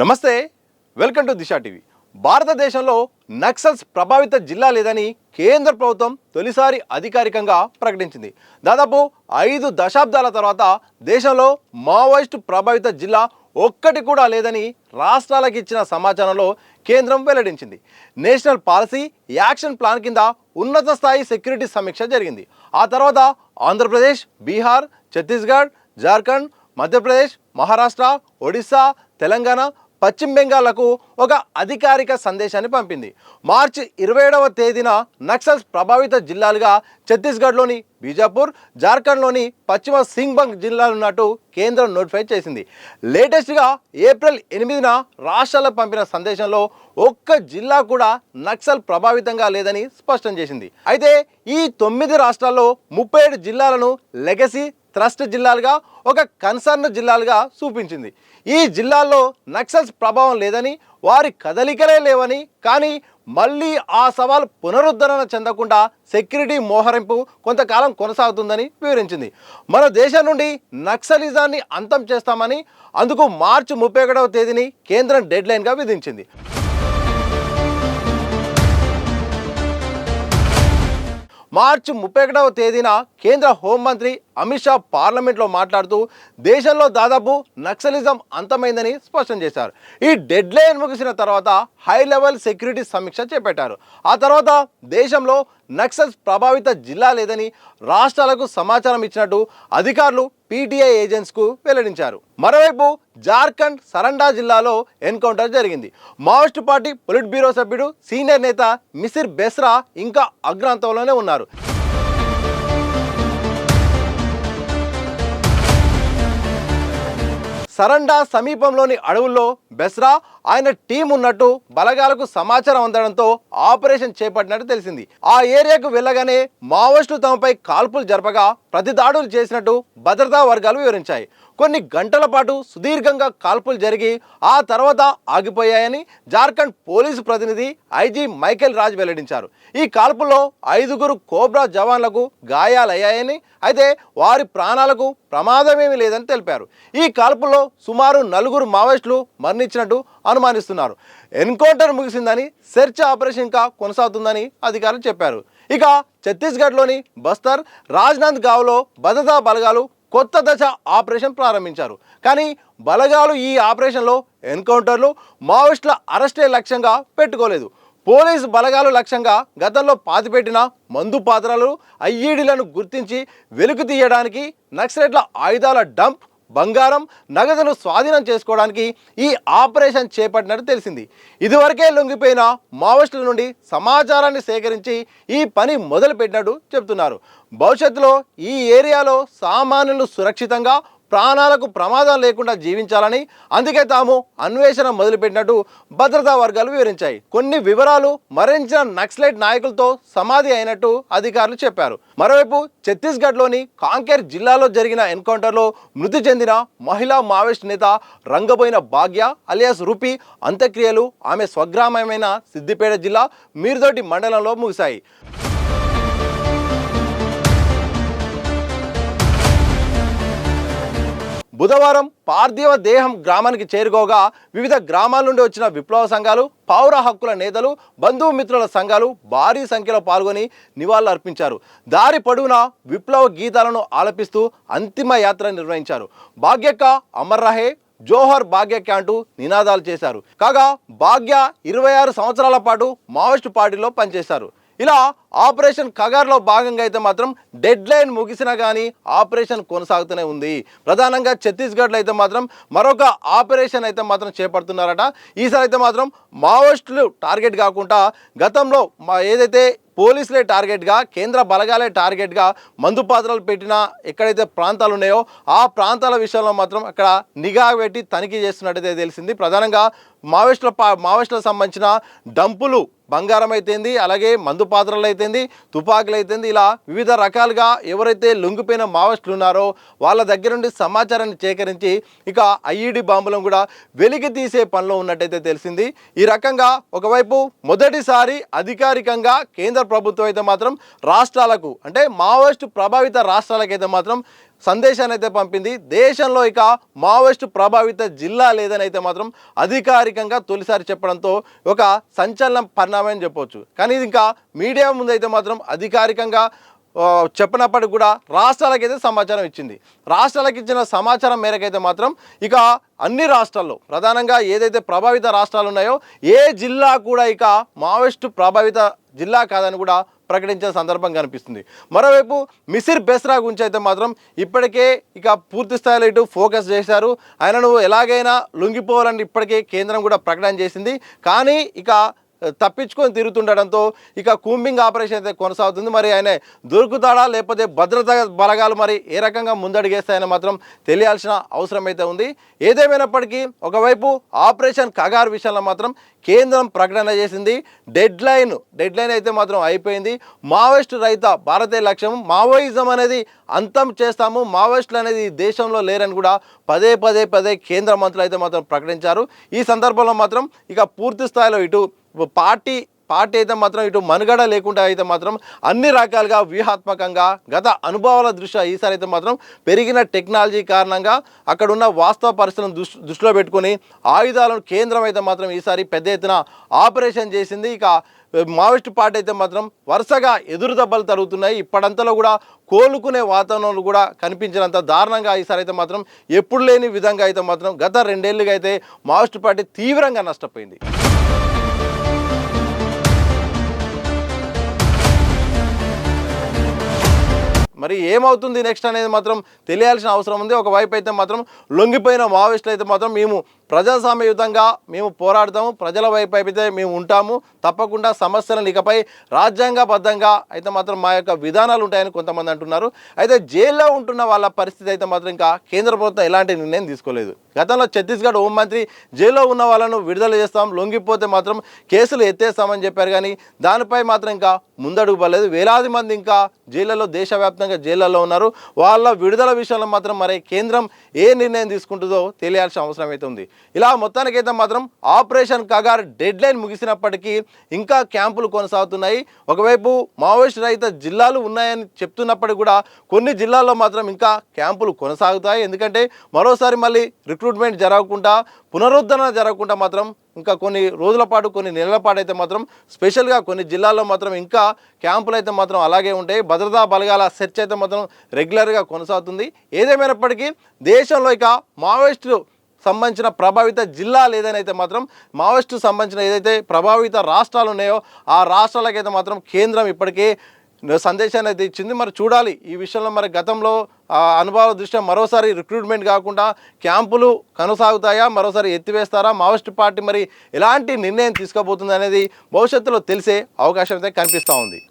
నమస్తే, welcome to Disha TV. భారతదేశంలో నక్సల్స్ ప్రభావిత జిల్లా లేదని కేంద్ర ప్రభుత్వం తొలిసారి అధికారికంగా ప్రకటించింది. దాదాపు 5 దశాబ్దాల తర్వాత దేశంలో మావోయిస్టు ప్రభావిత జిల్లా ఒక్కటి కూడా లేదని రాష్ట్రాలకు ఇచ్చిన సమాచారంలో కేంద్రం వెల్లడించింది. నేషనల్ పాలసీ యాక్షన్ ప్లాన్ కింద ఉన్నత స్థాయి సెక్యూరిటీ సమీక్ష జరిగింది. ఆ తర్వాత ఆంధ్రప్రదేశ్, బీహార్, ఛత్తీస్గఢ్, జార్ఖండ్, మధ్యప్రదేశ్, మహారాష్ట్ర, ఒడిశా, తెలంగాణ, పశ్చిమ బెంగాల్లకు ఒక అధికారిక సందేశాన్ని పంపింది. మార్చి 27వ తేదీన నక్సల్స్ ప్రభావిత జిల్లాలుగా ఛత్తీస్గఢ్లోని బీజాపూర్, జార్ఖండ్లోని పశ్చిమ సింగ్భంగ్ జిల్లాలు ఉన్నట్టు కేంద్రం నోటిఫై చేసింది. లేటెస్ట్గా ఏప్రిల్ 8న రాష్ట్రాలకు పంపిన సందేశంలో ఒక్క జిల్లా కూడా నక్సల్ ప్రభావితంగా లేదని స్పష్టం చేసింది. అయితే ఈ 9 రాష్ట్రాల్లో 37 జిల్లాలను లెగసీ థ్రస్ట్ జిల్లాలుగా, ఒక కన్సర్న్ జిల్లాలుగా చూపించింది. ఈ జిల్లాల్లో నక్సల్స్ ప్రభావం లేదని, వారి కదలికలే లేవని, కానీ మళ్ళీ ఆ సవాల్ పునరుద్ధరణ చెందకుండా సెక్యూరిటీ మోహరింపు కొంతకాలం కొనసాగుతుందని వివరించింది. మన దేశం నుండి నక్సలిజాన్ని అంతం చేస్తామని, అందుకు మార్చి 31వ తేదీని కేంద్రం డెడ్లైన్గా విధించింది. మార్చి 31వ తేదీన కేంద్ర హోంమంత్రి అమిత్ షా పార్లమెంట్లో మాట్లాడుతూ దేశంలో దాదాపు నక్సలిజం అంతమైందని స్పష్టం చేశారు. ఈ డెడ్లైన్ ముగిసిన తర్వాత హై లెవెల్ సెక్యూరిటీ సమీక్ష చేపట్టారు. ఆ తర్వాత దేశంలో నక్సల్స్ ప్రభావిత జిల్లా లేదని రాష్ట్రాలకు సమాచారం ఇచ్చినట్టు అధికారులు పీటీఐ ఏజెన్సీకు వెల్లడించారు. మరోవైపు జార్ఖండ్ సరండా జిల్లాలో ఎన్కౌంటర్ జరిగింది. మావోయిస్టు పార్టీ పొలిట్ బ్యూరో సభ్యుడు, సీనియర్ నేత మిసిర్ బెస్రా ఇంకా అగ్రాంతంలోనే ఉన్నారు. సరండా సమీపంలోని అడవుల్లో బెస్రా, ఆయన టీం ఉన్నట్టు బలగాలకు సమాచారం అందడంతో ఆపరేషన్ చేపట్టినట్టు తెలిసింది. ఆ ఏరియాకు వెళ్ళగానే మావోయిస్టులు తమపై కాల్పులు జరపగా ప్రతిదాడులు చేసినట్టు భద్రతా వర్గాలు వివరించాయి. కొన్ని గంటల పాటు సుదీర్ఘంగా కాల్పులు జరిగి ఆ తర్వాత ఆగిపోయాయని జార్ఖండ్ పోలీసు ప్రతినిధి ఐజీ మైకేల్ రాజ్ వెల్లడించారు. ఈ కాల్పుల్లో 5గురు కోబ్రా జవాన్లకు గాయాలయ్యాయని, అయితే వారి ప్రాణాలకు ప్రమాదమేమీ లేదని తెలిపారు. ఈ కాల్పుల్లో సుమారు 4 మావోయిస్టులు మరణించినట్టు అనుమానిస్తున్నారు. ఎన్కౌంటర్ ముగిసిందని, సెర్చ్ ఆపరేషన్ ఇంకా కొనసాగుతుందని అధికారులు చెప్పారు. ఇక ఛత్తీస్గఢ్లోని బస్తర్, రాజ్నాంద్గావ్లో భద్రతా బలగాలు కొత్త దశ ఆపరేషన్ ప్రారంభించారు. కానీ బలగాలు ఈ ఆపరేషన్లో ఎన్కౌంటర్లు, మావోయిస్టుల అరెస్టే లక్ష్యంగా పెట్టుకోలేదు. పోలీసు బలగాలు లక్ష్యంగా గతంలో పాతిపెట్టిన మందు పాత్రలు, ఐఈడీలను గుర్తించి వెలుగు తీయడానికి, నక్సలైట్ల ఆయుధాల డంప్, బంగారం, నగదును స్వాధీనం చేసుకోవడానికి ఈ ఆపరేషన్ చేపట్టినట్టు తెలిసింది. ఇదివరకే లొంగిపోయిన మావోయిస్టుల నుండి సమాచారాన్ని సేకరించి ఈ పని మొదలుపెట్టినట్టు చెబుతున్నారు. భవిష్యత్తులో ఈ ఏరియాలో సామాన్యులు సురక్షితంగా, ప్రాణాలకు ప్రమాదం లేకుండా జీవించాలని అందుకే తాము అన్వేషణ మొదలుపెట్టినట్టు భద్రతా వర్గాలు వివరించాయి. కొన్ని వివరాలు మరణించిన నక్సలైట్ నాయకులతో సమాధి అయినట్టు అధికారులు చెప్పారు. మరోవైపు ఛత్తీస్గఢ్లోని కాంకేర్ జిల్లాలో జరిగిన ఎన్కౌంటర్లో మృతి చెందిన మహిళా మావోయిస్ట్ నేత రంగబోయిన భాగ్య అలియాస్ రూపీ అంత్యక్రియలు ఆమె స్వగ్రామమైన సిద్దిపేట జిల్లా మీర్దోటి మండలంలో ముగిశాయి. బుధవారం పార్థివ దేహం గ్రామానికి చేరుకోగా వివిధ గ్రామాల నుండి వచ్చిన విప్లవ సంఘాలు, పౌర హక్కుల నేతలు, బంధుమిత్రుల సంఘాలు భారీ సంఖ్యలో పాల్గొని నివాళులు అర్పించారు. దారి పొడవునా విప్లవ గీతాలను ఆలపిస్తూ అంతిమ యాత్ర నిర్వహించారు. భాగ్యక్క అమర్ రహే, జోహర్ భాగ్యక్క అంటూ నినాదాలు చేశారు. కాగా భాగ్య 26 సంవత్సరాల పాటు మావోయిస్టు పార్టీలో పనిచేశారు. ఇలా ఆపరేషన్ కగార్లో భాగంగా అయితే మాత్రం డెడ్లైన్ ముగిసినా కానీ ఆపరేషన్ కొనసాగుతూనే ఉంది. ప్రధానంగా ఛత్తీస్గఢ్లో అయితే మాత్రం మరొక ఆపరేషన్ అయితే మాత్రం చేపడుతున్నారట. ఈసారి అయితే మాత్రం మావోయిస్టులు టార్గెట్ కాకుండా గతంలో ఏదైతే పోలీసులే టార్గెట్గా, కేంద్ర బలగాలే టార్గెట్గా మందు పాత్రలు పెట్టిన ఎక్కడైతే ప్రాంతాలు ఉన్నాయో ఆ ప్రాంతాల విషయంలో మాత్రం అక్కడ నిఘా పెట్టి తనిఖీ చేస్తున్నట్టయితే తెలిసింది. ప్రధానంగా మావోయిస్టులకు సంబంధించిన డంపులు, బంగారం అయితేంది, అలాగే మందు పాత్రలు అయితేంది, తుపాకులు అయితేంది, ఇలా వివిధ రకాలుగా ఎవరైతే లొంగిపోయిన మావోయిస్టులు ఉన్నారో వాళ్ళ దగ్గర నుండి సమాచారాన్ని సేకరించి ఇక ఐఈడీ బాంబులను కూడా వెలికి తీసే పనిలో ఉన్నట్టయితే తెలిసింది. ఈ రకంగా ఒకవైపు మొదటిసారి అధికారికంగా కేంద్ర ప్రభుత్వం అయితే మాత్రం రాష్ట్రాలకు, అంటే మావోయిస్టు ప్రభావిత రాష్ట్రాలకైతే మాత్రం సందేశాన్ని అయితే పంపింది. దేశంలో ఇక మావోయిస్టు ప్రభావిత జిల్లా లేదని అయితే మాత్రం అధికారికంగా తొలిసారి చెప్పడంతో ఒక సంచలనం పరిణామం అని చెప్పొచ్చు. కానీ ఇది ఇంకా మీడియా ముందైతే మాత్రం అధికారికంగా చెప్పినప్పటికి కూడా రాష్ట్రాలకైతే సమాచారం ఇచ్చింది. రాష్ట్రాలకు ఇచ్చిన సమాచారం మేరకైతే మాత్రం ఇక అన్ని రాష్ట్రాల్లో ప్రధానంగా ఏదైతే ప్రభావిత రాష్ట్రాలు ఉన్నాయో ఏ జిల్లా కూడా ఇక మావోయిస్టు ప్రభావిత జిల్లా కాదని కూడా ప్రకటించిన సందర్భం కనిపిస్తుంది. మరోవైపు మిసిర్ బెస్రా గురించి అయితే మాత్రం ఇప్పటికే ఇక పూర్తి స్థాయిలో ఇటు ఫోకస్ చేశారు. ఆయనను ఎలాగైనా లొంగిపోవాలని ఇప్పటికే కేంద్రం కూడా ప్రకటన చేసింది. కానీ ఇక తప్పించుకొని తిరుగుతుండడంతో ఇక కూంబింగ్ ఆపరేషన్ అయితే కొనసాగుతుంది. మరి ఆయన దొరుకుతాడా లేకపోతే భద్రతా బలగాలు మరి ఏ రకంగా ముందడుగేస్తాయని మాత్రం తెలియాల్సిన అవసరం అయితే ఉంది. ఏదేమైనప్పటికీ ఒకవైపు ఆపరేషన్ కగార్ విషయంలో మాత్రం కేంద్రం ప్రకటన చేసింది. డెడ్ లైన్ అయితే మాత్రం అయిపోయింది. మావోయిస్టు రహిత భారతీయ లక్ష్యం, మావోయిజం అనేది అంతం చేస్తాము, మావోయిస్టులు అనేది దేశంలో లేరని కూడా పదే కేంద్ర మంత్రులు అయితే మాత్రం ప్రకటించారు. ఈ సందర్భంలో మాత్రం ఇక పూర్తి స్థాయిలో ఇటు పార్టీ అయితే మాత్రం ఇటు మనుగడ లేకుండా అయితే మాత్రం అన్ని రకాలుగా వ్యూహాత్మకంగా గత అనుభవాల దృష్ట్యా ఈసారి అయితే మాత్రం పెరిగిన టెక్నాలజీ కారణంగా అక్కడున్న వాస్తవ పరిస్థితులను దృష్టిలో పెట్టుకొని ఆయుధాలను కేంద్రం అయితే మాత్రం ఈసారి పెద్ద ఎత్తున ఆపరేషన్ చేసింది. ఇక మావోయిస్టు పార్టీ అయితే మాత్రం వరుసగా ఎదురు దెబ్బలు తరుగుతున్నాయి. ఇప్పటింతలో కూడా కోలుకునే వాతావరణంలో కూడా కనిపించినంత దారుణంగా ఈసారి అయితే మాత్రం ఎప్పుడు లేని విధంగా అయితే మాత్రం గత 2 ఏళ్ళుగా అయితే మావోయిస్టు పార్టీ తీవ్రంగా నష్టపోయింది. మరి ఏమవుతుంది నెక్స్ట్ అనేది మాత్రం తెలియాల్సిన అవసరం ఉంది. ఒకవైపు అయితే మాత్రం లొంగిపోయిన మావోయిస్టులు అయితే మాత్రం మేము ప్రజాస్వామ్యయుతంగా మేము పోరాడతాము, ప్రజల వైపు అయితే మేము ఉంటాము, తప్పకుండా సమస్యలను ఇకపై రాజ్యాంగబద్ధంగా అయితే మాత్రం మా యొక్క విధానాలు ఉంటాయని కొంతమంది అంటున్నారు. అయితే జైల్లో ఉంటున్న వాళ్ళ పరిస్థితి అయితే మాత్రం ఇంకా కేంద్ర ప్రభుత్వం ఎలాంటి నిర్ణయం తీసుకోలేదు. గతంలో ఛత్తీస్గఢ్ హోంమంత్రి జైల్లో ఉన్న వాళ్ళను విడుదల చేస్తాం, లొంగిపోతే మాత్రం కేసులు ఎత్తేస్తామని చెప్పారు. కానీ దానిపై మాత్రం ఇంకా ముందడుగు పడలేదు. వేలాది మంది ఇంకా జైళ్ళలో దేశవ్యాప్తంగా జైళ్ళలో ఉన్నారు. వాళ్ళ విడుదల విషయంలో మాత్రం మరి కేంద్రం ఏ నిర్ణయం తీసుకుంటుందో తెలియాల్సిన అవసరం అయితే ఉంది. ఇలా మొత్తానికైతే మాత్రం ఆపరేషన్ కగార్ డెడ్ లైన్ ముగిసినప్పటికీ ఇంకా క్యాంపులు కొనసాగుతున్నాయి. ఒకవైపు మావోయిస్ట్ రహిత జిల్లాలు ఉన్నాయని చెప్తున్నప్పటికీ కూడా కొన్ని జిల్లాల్లో మాత్రం ఇంకా క్యాంపులు కొనసాగుతాయి. ఎందుకంటే మరోసారి మళ్ళీ రిక్రూట్మెంట్ జరగకుండా, పునరుద్ధరణ జరగకుండా మాత్రం ఇంకా కొన్ని రోజుల పాటు, కొన్ని నెలల పాటు అయితే మాత్రం స్పెషల్గా కొన్ని జిల్లాల్లో మాత్రం ఇంకా క్యాంపులు అయితే మాత్రం అలాగే ఉంటాయి. భద్రతా బలగాల సెర్చ్ అయితే మాత్రం రెగ్యులర్గా కొనసాగుతుంది. ఏదేమైనప్పటికీ దేశంలో ఇక మావోయిస్టు సంబంధించిన ప్రభావిత జిల్లా లేదని అయితే మాత్రం మావోయిస్టు సంబంధించిన ఏదైతే ప్రభావిత రాష్ట్రాలు ఉన్నాయో ఆ రాష్ట్రాలకైతే మాత్రం కేంద్రం ఇప్పటికే సందేశాన్ని అయితే ఇచ్చింది. మరి చూడాలి ఈ విషయంలో మరి గతంలో అనుభవాల దృష్ట్యా మరోసారి రిక్రూట్మెంట్ కాకుండా క్యాంపులు కొనసాగుతాయా, మరోసారి ఎత్తివేస్తారా, మావోయిస్టు పార్టీ మరి ఎలాంటి నిర్ణయం తీసుకోబోతుంది అనేది భవిష్యత్తులో తెలిసే అవకాశం అయితే కనిపిస్తూ ఉంది.